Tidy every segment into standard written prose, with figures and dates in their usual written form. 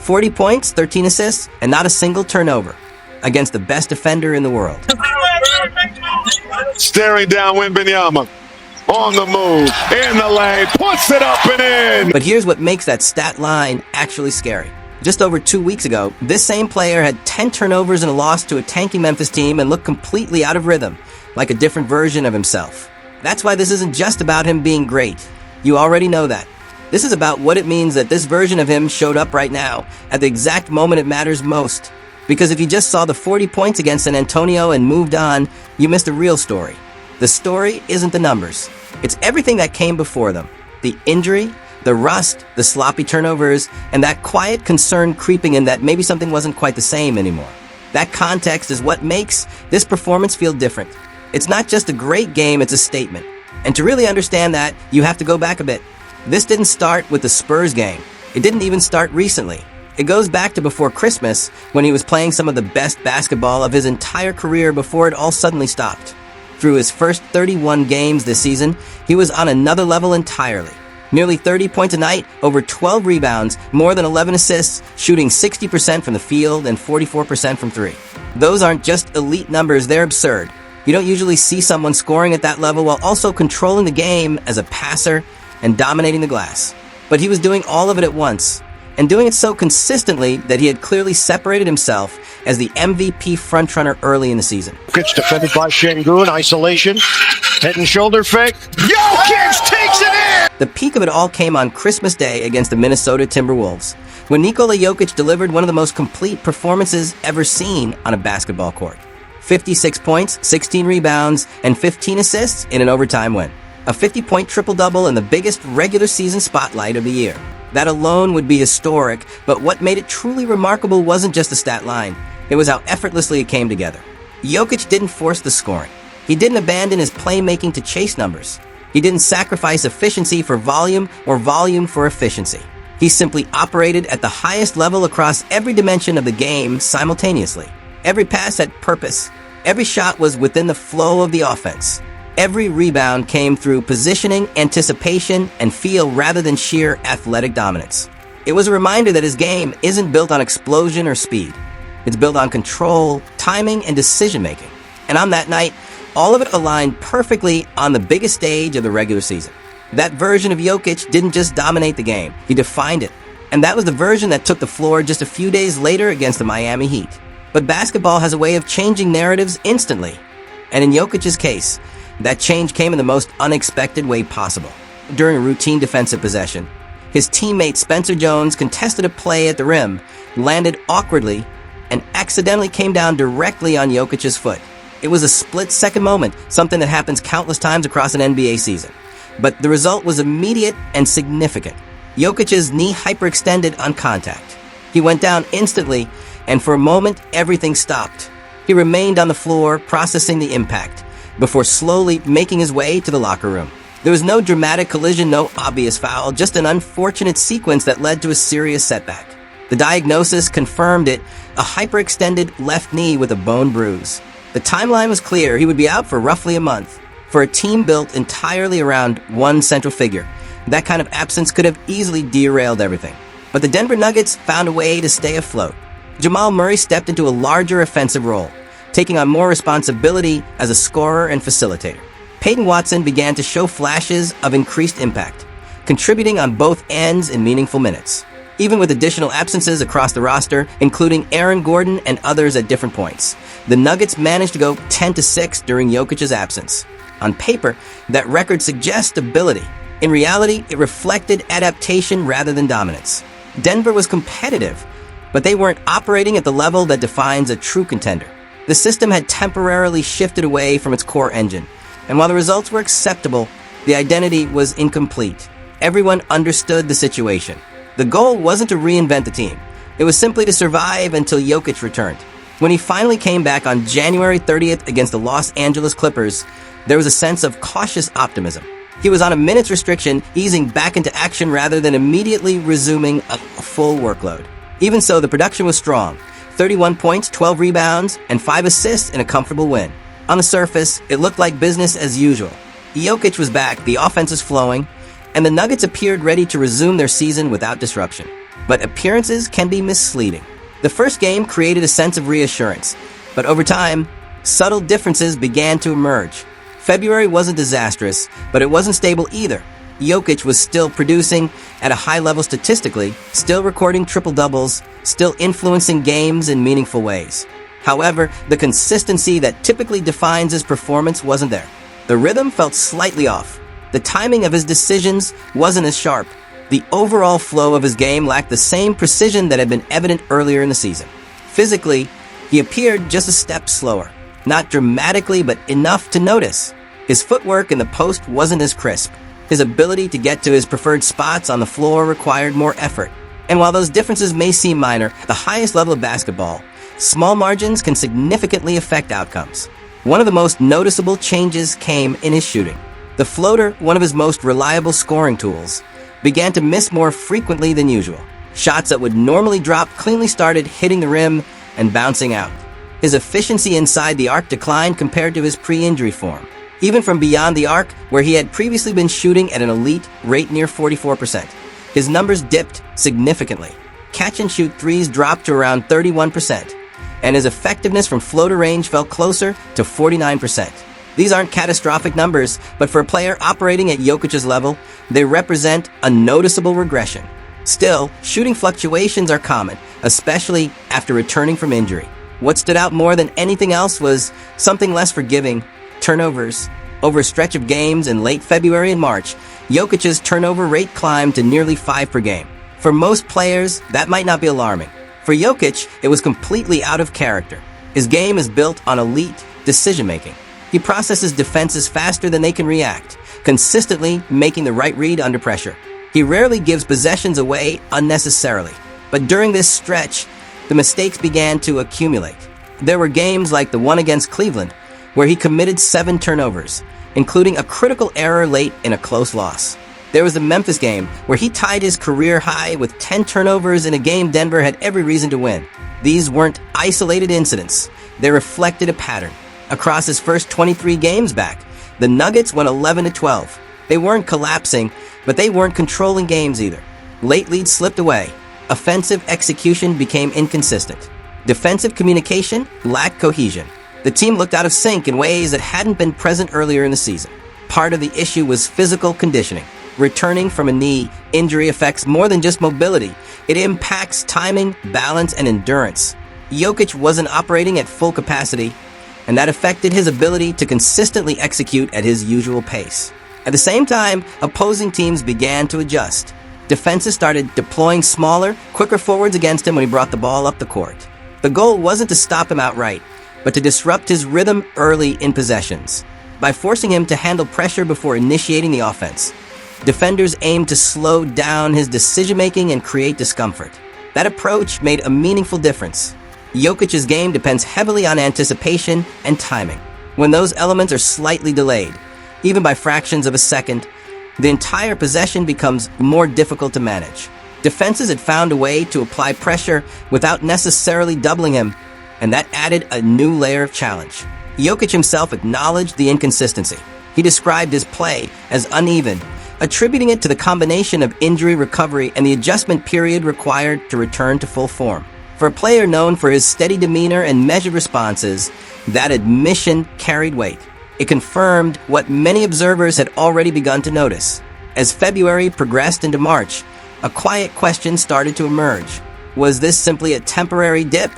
40 points, 13 assists, and not a single turnover against the best defender in the world. Staring down Wembanyama. On the move, in the lane, puts it up and in! But here's what makes that stat line actually scary. Just over 2 weeks ago, this same player had 10 turnovers and a loss to a tanking Memphis team and looked completely out of rhythm, like a different version of himself. That's why this isn't just about him being great. You already know that. This is about what it means that this version of him showed up right now, at the exact moment it matters most. Because if you just saw the 40 points against San Antonio and moved on, you missed a real story. The story isn't the numbers. It's everything that came before them. The injury, the rust, the sloppy turnovers, and that quiet concern creeping in that maybe something wasn't quite the same anymore. That context is what makes this performance feel different. It's not just a great game, it's a statement. And to really understand that, you have to go back a bit. This didn't start with the Spurs game. It didn't even start recently. It goes back to before Christmas, when he was playing some of the best basketball of his entire career before it all suddenly stopped. Through his first 31 games this season, he was on another level entirely. Nearly 30 points a night, over 12 rebounds, more than 11 assists, shooting 60% from the field and 44% from three. Those aren't just elite numbers, they're absurd. You don't usually see someone scoring at that level while also controlling the game as a passer and dominating the glass. But he was doing all of it at once, and doing it so consistently that he had clearly separated himself as the MVP frontrunner early in the season. Jokic defended by Şengün, isolation, head and shoulder fake. Jokic takes it in! The peak of it all came on Christmas Day against the Minnesota Timberwolves, when Nikola Jokic delivered one of the most complete performances ever seen on a basketball court. 56 points, 16 rebounds, and 15 assists in an overtime win. A 50-point triple-double in the biggest regular season spotlight of the year. That alone would be historic, but what made it truly remarkable wasn't just the stat line. It was how effortlessly it came together. Jokic didn't force the scoring. He didn't abandon his playmaking to chase numbers. He didn't sacrifice efficiency for volume or volume for efficiency. He simply operated at the highest level across every dimension of the game simultaneously. Every pass had purpose. Every shot was within the flow of the offense. Every rebound came through positioning, anticipation, and feel rather than sheer athletic dominance. It was a reminder that his game isn't built on explosion or speed. It's built on control, timing, and decision-making. And on that night, all of it aligned perfectly on the biggest stage of the regular season. That version of Jokic didn't just dominate the game, he defined it. And that was the version that took the floor just a few days later against the Miami Heat. But basketball has a way of changing narratives instantly. And in Jokic's case, that change came in the most unexpected way possible. During a routine defensive possession, his teammate Spencer Jones contested a play at the rim, landed awkwardly, and accidentally came down directly on Jokic's foot. It was a split-second moment, something that happens countless times across an NBA season. But the result was immediate and significant. Jokic's knee hyperextended on contact. He went down instantly, and for a moment, everything stopped. He remained on the floor, processing the impact, before slowly making his way to the locker room. There was no dramatic collision, no obvious foul, just an unfortunate sequence that led to a serious setback. The diagnosis confirmed it, a hyperextended left knee with a bone bruise. The timeline was clear, he would be out for roughly a month. For a team built entirely around one central figure, that kind of absence could have easily derailed everything. But the Denver Nuggets found a way to stay afloat. Jamal Murray stepped into a larger offensive role, taking on more responsibility as a scorer and facilitator. Peyton Watson began to show flashes of increased impact, contributing on both ends in meaningful minutes. Even with additional absences across the roster, including Aaron Gordon and others at different points, the Nuggets managed to go 10-6 during Jokic's absence. On paper, that record suggests stability. In reality, it reflected adaptation rather than dominance. Denver was competitive, but they weren't operating at the level that defines a true contender. The system had temporarily shifted away from its core engine, and while the results were acceptable, the identity was incomplete. Everyone understood the situation. The goal wasn't to reinvent the team. It was simply to survive until Jokic returned. When he finally came back on January 30th against the Los Angeles Clippers, there was a sense of cautious optimism. He was on a minutes restriction, easing back into action rather than immediately resuming a full workload. Even so, the production was strong. 31 points, 12 rebounds, and 5 assists in a comfortable win. On the surface, it looked like business as usual. Jokic was back, the offense was flowing, and the Nuggets appeared ready to resume their season without disruption. But appearances can be misleading. The first game created a sense of reassurance, but over time, subtle differences began to emerge. February wasn't disastrous, but it wasn't stable either. Jokic was still producing at a high level statistically, still recording triple-doubles, still influencing games in meaningful ways. However, the consistency that typically defines his performance wasn't there. The rhythm felt slightly off. The timing of his decisions wasn't as sharp. The overall flow of his game lacked the same precision that had been evident earlier in the season. Physically, he appeared just a step slower. Not dramatically, but enough to notice. His footwork in the post wasn't as crisp. His ability to get to his preferred spots on the floor required more effort. And while those differences may seem minor, the highest level of basketball, small margins can significantly affect outcomes. One of the most noticeable changes came in his shooting. The floater, one of his most reliable scoring tools, began to miss more frequently than usual. Shots that would normally drop cleanly started hitting the rim and bouncing out. His efficiency inside the arc declined compared to his pre-injury form. Even from beyond the arc, where he had previously been shooting at an elite rate near 44%. His numbers dipped significantly. Catch-and-shoot threes dropped to around 31%, and his effectiveness from floater range fell closer to 49%. These aren't catastrophic numbers, but for a player operating at Jokic's level, they represent a noticeable regression. Still, shooting fluctuations are common, especially after returning from injury. What stood out more than anything else was something less forgiving: turnovers. Over a stretch of games in late February and March, Jokic's turnover rate climbed to nearly 5 per game. For most players, that might not be alarming. For Jokic, it was completely out of character. His game is built on elite decision-making. He processes defenses faster than they can react, consistently making the right read under pressure. He rarely gives possessions away unnecessarily. But during this stretch, the mistakes began to accumulate. There were games like the one against Cleveland, where he committed 7 turnovers, including a critical error late in a close loss. There was the Memphis game, where he tied his career high with 10 turnovers in a game Denver had every reason to win. These weren't isolated incidents. They reflected a pattern. Across his first 23 games back, the Nuggets went 11-12. They weren't collapsing, but they weren't controlling games either. Late leads slipped away. Offensive execution became inconsistent. Defensive communication lacked cohesion. The team looked out of sync in ways that hadn't been present earlier in the season. Part of the issue was physical conditioning. Returning from a knee injury affects more than just mobility. It impacts timing, balance, and endurance. Jokic wasn't operating at full capacity, and that affected his ability to consistently execute at his usual pace. At the same time, opposing teams began to adjust. Defenses started deploying smaller, quicker forwards against him when he brought the ball up the court. The goal wasn't to stop him outright, but to disrupt his rhythm early in possessions. By forcing him to handle pressure before initiating the offense, defenders aimed to slow down his decision-making and create discomfort. That approach made a meaningful difference. Jokic's game depends heavily on anticipation and timing. When those elements are slightly delayed, even by fractions of a second, the entire possession becomes more difficult to manage. Defenses had found a way to apply pressure without necessarily doubling him, and that added a new layer of challenge. Jokic himself acknowledged the inconsistency. He described his play as uneven, attributing it to the combination of injury recovery and the adjustment period required to return to full form. For a player known for his steady demeanor and measured responses, that admission carried weight. It confirmed what many observers had already begun to notice. As February progressed into March, a quiet question started to emerge. Was this simply a temporary dip,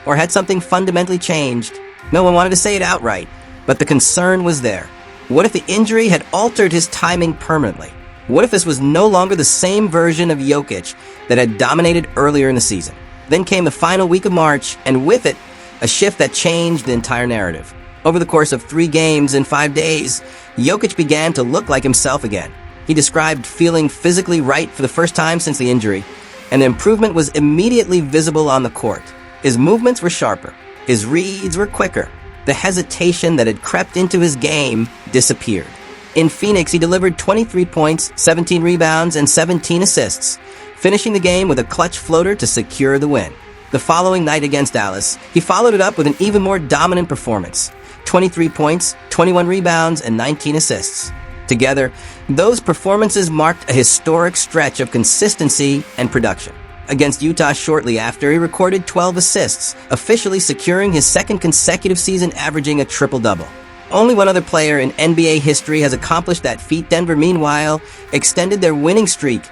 or had something fundamentally changed? No one wanted to say it outright, but the concern was there. What if the injury had altered his timing permanently? What if this was no longer the same version of Jokic that had dominated earlier in the season? Then came the final week of March, and with it, a shift that changed the entire narrative. Over the course of 3 games in 5 days, Jokic began to look like himself again. He described feeling physically right for the first time since the injury, and the improvement was immediately visible on the court. His movements were sharper. His reads were quicker. The hesitation that had crept into his game disappeared. In Phoenix, he delivered 23 points, 17 rebounds, and 17 assists, finishing the game with a clutch floater to secure the win. The following night against Dallas, he followed it up with an even more dominant performance: 23 points, 21 rebounds, and 19 assists. Together, those performances marked a historic stretch of consistency and production. Against Utah shortly after, he recorded 12 assists, officially securing his second consecutive season averaging a triple-double. Only one other player in NBA history has accomplished that feat. Denver, meanwhile, extended their winning streak,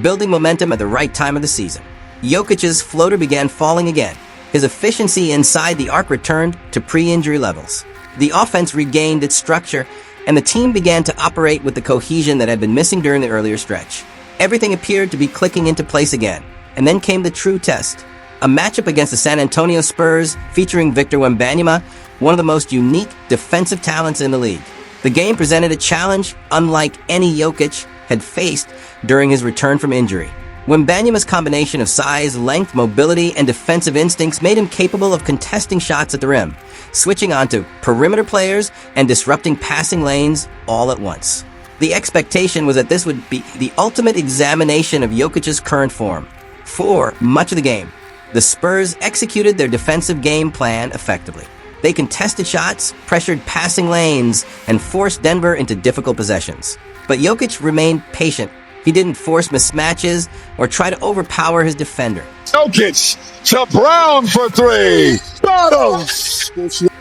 building momentum at the right time of the season. Jokic's floater began falling again. His efficiency inside the arc returned to pre-injury levels. The offense regained its structure, and the team began to operate with the cohesion that had been missing during the earlier stretch. Everything appeared to be clicking into place again. And then came the true test. A matchup against the San Antonio Spurs featuring Victor Wembanyama, one of the most unique defensive talents in the league. The game presented a challenge unlike any Jokic had faced during his return from injury. Wembanyama's combination of size, length, mobility, and defensive instincts made him capable of contesting shots at the rim, switching onto perimeter players and disrupting passing lanes all at once. The expectation was that this would be the ultimate examination of Jokic's current form. For much of the game, the Spurs executed their defensive game plan effectively. They contested shots, pressured passing lanes, and forced Denver into difficult possessions. But Jokic remained patient. He didn't force mismatches or try to overpower his defender. Jokic to Brown for three. Bottles.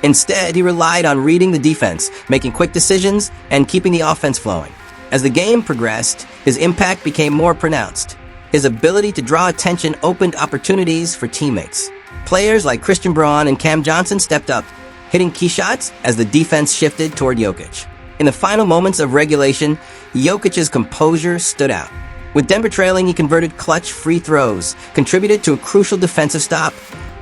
Instead, he relied on reading the defense, making quick decisions, and keeping the offense flowing. As the game progressed, his impact became more pronounced. His ability to draw attention opened opportunities for teammates. Players like Christian Braun and Cam Johnson stepped up, hitting key shots as the defense shifted toward Jokic. In the final moments of regulation, Jokic's composure stood out. With Denver trailing, he converted clutch free throws, contributed to a crucial defensive stop,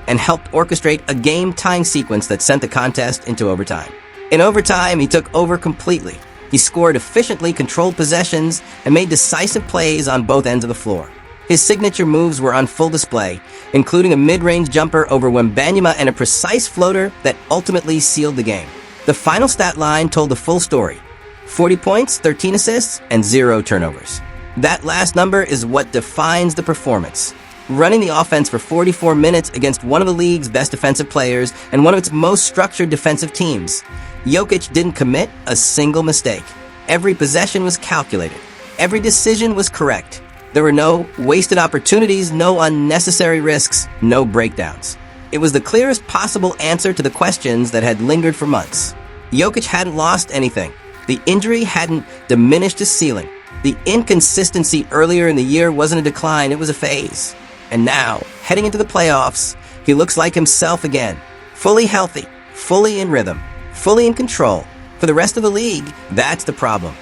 and helped orchestrate a game-tying sequence that sent the contest into overtime. In overtime, he took over completely. He scored efficiently, controlled possessions, and made decisive plays on both ends of the floor. His signature moves were on full display, including a mid-range jumper over Wembanyama and a precise floater that ultimately sealed the game. The final stat line told the full story: 40 points, 13 assists, and 0 turnovers. That last number is what defines the performance. Running the offense for 44 minutes against one of the league's best defensive players and one of its most structured defensive teams, Jokic didn't commit a single mistake. Every possession was calculated. Every decision was correct. There were no wasted opportunities, no unnecessary risks, no breakdowns. It was the clearest possible answer to the questions that had lingered for months. Jokic hadn't lost anything. The injury hadn't diminished his ceiling. The inconsistency earlier in the year wasn't a decline, it was a phase. And now, heading into the playoffs, he looks like himself again. Fully healthy, fully in rhythm, fully in control. For the rest of the league, that's the problem.